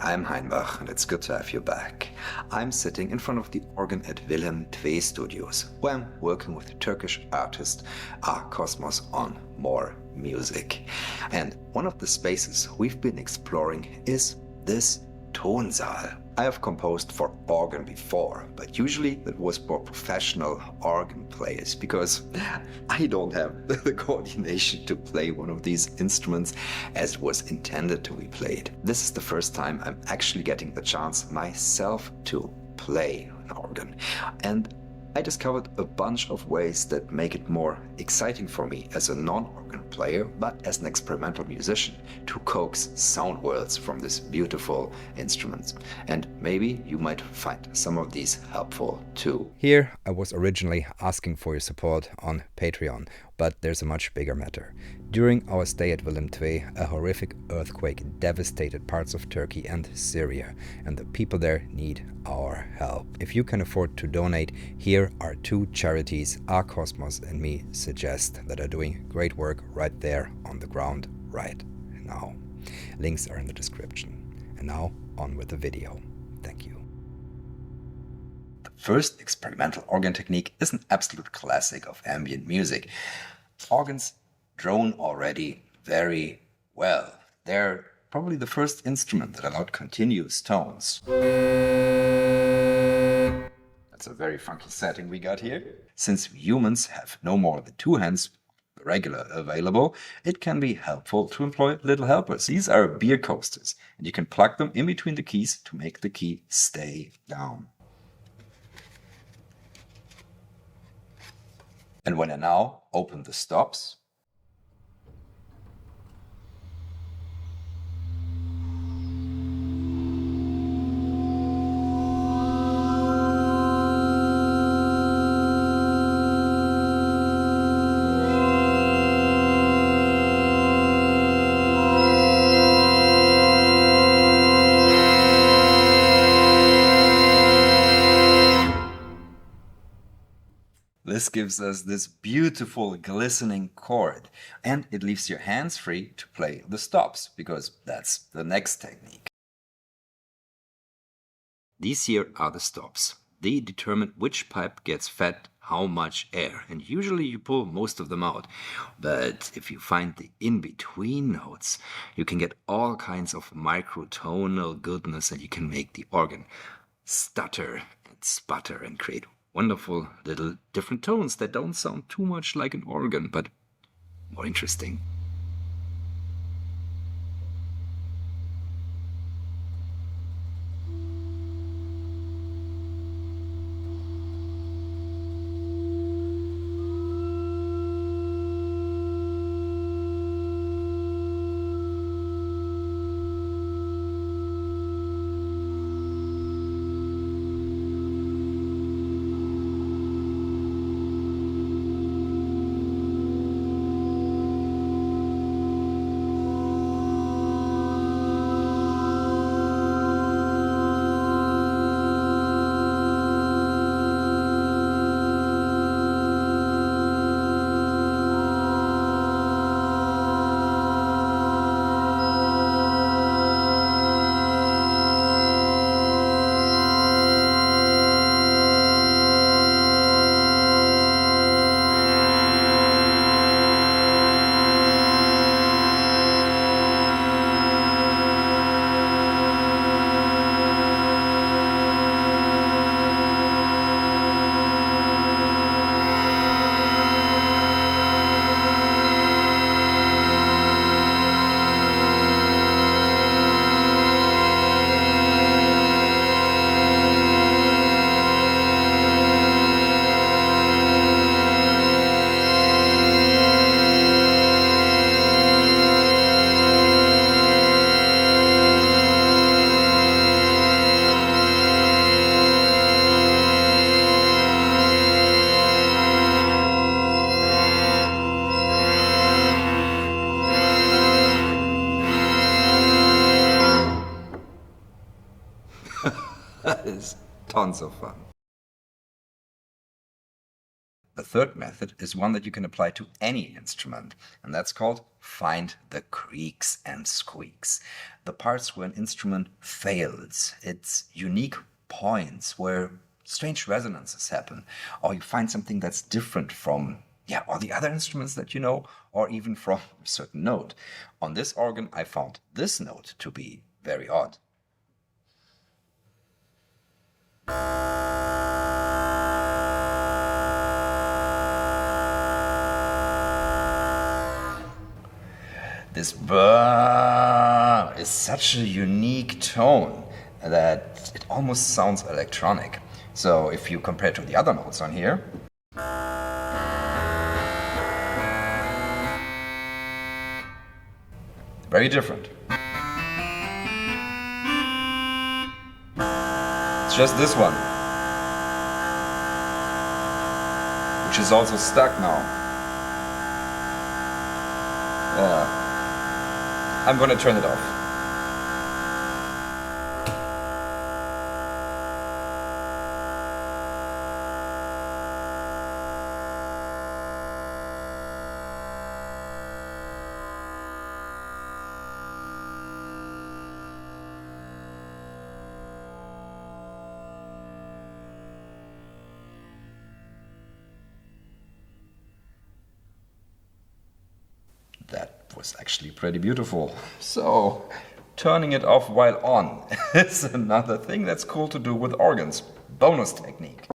I'm Heinbach and it's good to have you back. I'm sitting in front of the organ at Willem Twee Studios, where I'm working with the Turkish artist Cosmos on more music. And one of the spaces we've been exploring is this Tonsaal. I have composed for organ before, but usually that was for professional organ players because I don't have the coordination to play one of these instruments as it was intended to be played. This is the first time I'm actually getting the chance myself to play an organ. And I discovered a bunch of ways that make it more exciting for me as a non-organ player, but as an experimental musician, to coax sound worlds from this beautiful instrument. And maybe you might find some of these helpful too. Here, I was originally asking for your support on Patreon, but there's a much bigger matter. During our stay at Willem Twee, a horrific earthquake devastated parts of Turkey and Syria, and the people there need our help. If you can afford to donate, here are two charities Cosmos and me suggest that are doing great work right there on the ground right now. Links are in the description. And now, on with the video. Thank you. The first experimental organ technique is an absolute classic of ambient music. Organs drone already very well. They're probably the first instrument that allowed continuous tones. That's a very funky setting we got here. Since humans have no more than two hands, regular available, it can be helpful to employ little helpers. These are beer coasters, and you can plug them in between the keys to make the key stay down. And when I now open the stops, this gives us this beautiful glistening chord, and it leaves your hands free to play the stops, because that's the next technique. These here are the stops. They determine which pipe gets fed how much air, and usually you pull most of them out. But if you find the in-between notes, you can get all kinds of microtonal goodness, and you can make the organ stutter and sputter and create wonderful little different tones that don't sound too much like an organ, but more interesting. That is tons of fun. The third method is one that you can apply to any instrument, and that's called find the creaks and squeaks. The parts where an instrument fails, its unique points where strange resonances happen, or you find something that's different from all the other instruments that you know, or even from a certain note. On this organ, I found this note to be very odd. This brrrr is such a unique tone that it almost sounds electronic. So if you compare to the other notes on here, very different. It's just this one, which is also stuck now. I'm gonna turn it off. That was actually pretty beautiful. So, turning it off while on is another thing that's cool to do with organs. Bonus technique.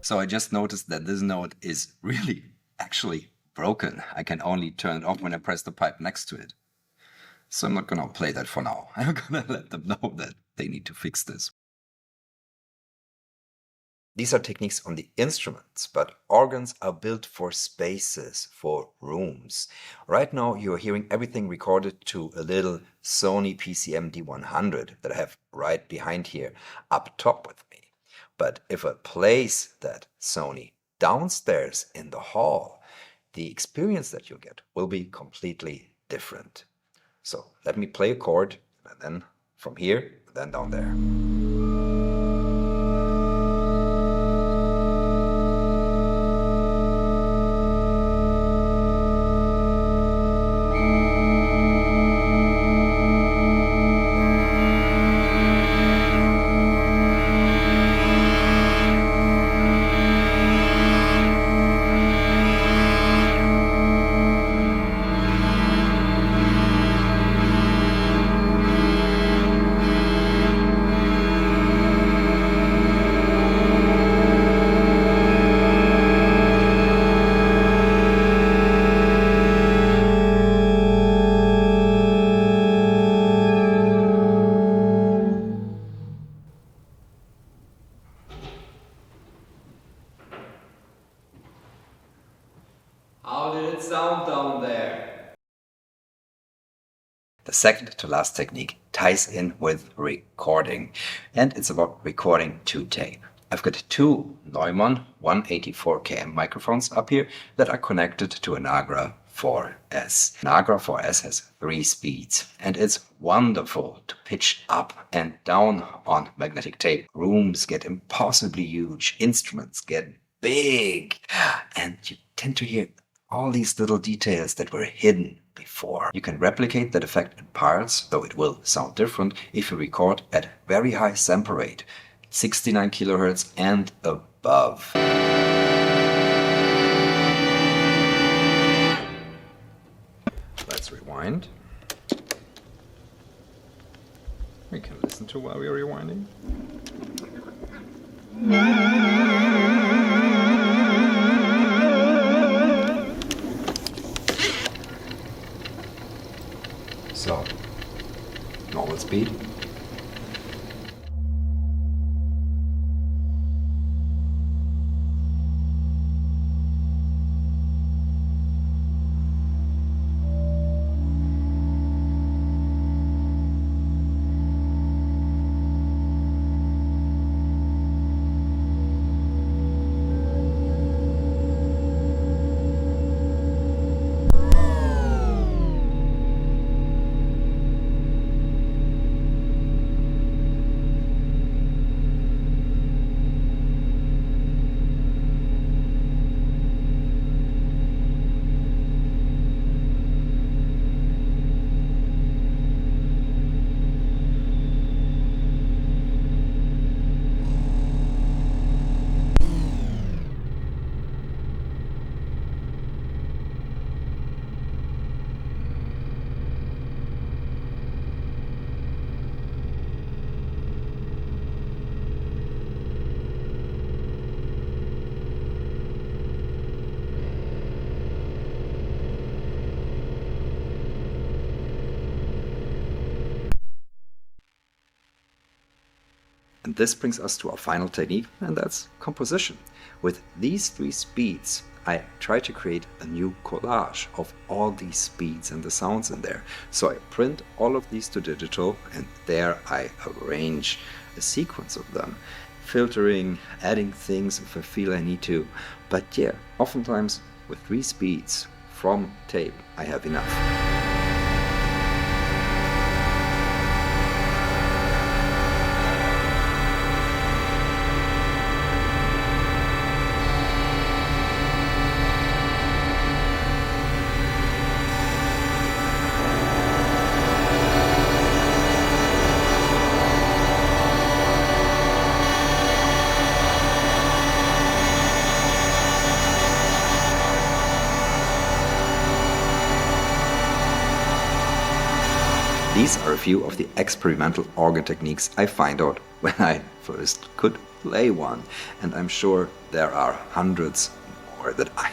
So I just noticed that this note is really actually broken. I can only turn it off when I press the pipe next to it. So I'm not gonna play that for now. I'm gonna let them know that they need to fix this. These are techniques on the instruments, but organs are built for spaces, for rooms. Right now you're hearing everything recorded to a little Sony PCM D100 that I have right behind here up top with me. But if I place that Sony downstairs in the hall, the experience that you'll get will be completely different. So let me play a chord, and then from here, then down there. How did it sound down there? The second to last technique ties in with recording, and it's about recording to tape. I've got two Neumann 184 km microphones up here that are connected to a Nagra 4S. Nagra 4S has 3 speeds, and it's wonderful to pitch up and down on magnetic tape. Rooms get impossibly huge, instruments get big, and you tend to hear all these little details that were hidden before. You can replicate that effect in parts, though it will sound different if you record at very high sample rate, 69 kHz and above. Let's rewind. We can listen to while we're rewinding. So, normal speed. And this brings us to our final technique, and that's composition. With these 3 speeds, I try to create a new collage of all these speeds and the sounds in there. So I print all of these to digital, and there I arrange a sequence of them, filtering, adding things if I feel I need to. But yeah, oftentimes with 3 speeds from tape, I have enough. These are a few of the experimental organ techniques I find out when I first could play one, and I'm sure there are hundreds more that I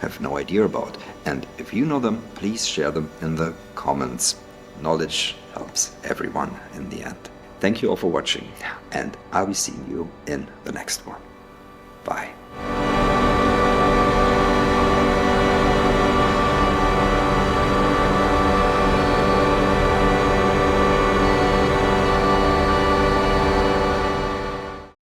have no idea about. And if you know them, please share them in the comments. Knowledge helps everyone in the end. Thank you all for watching, and I'll be seeing you in the next one. Bye.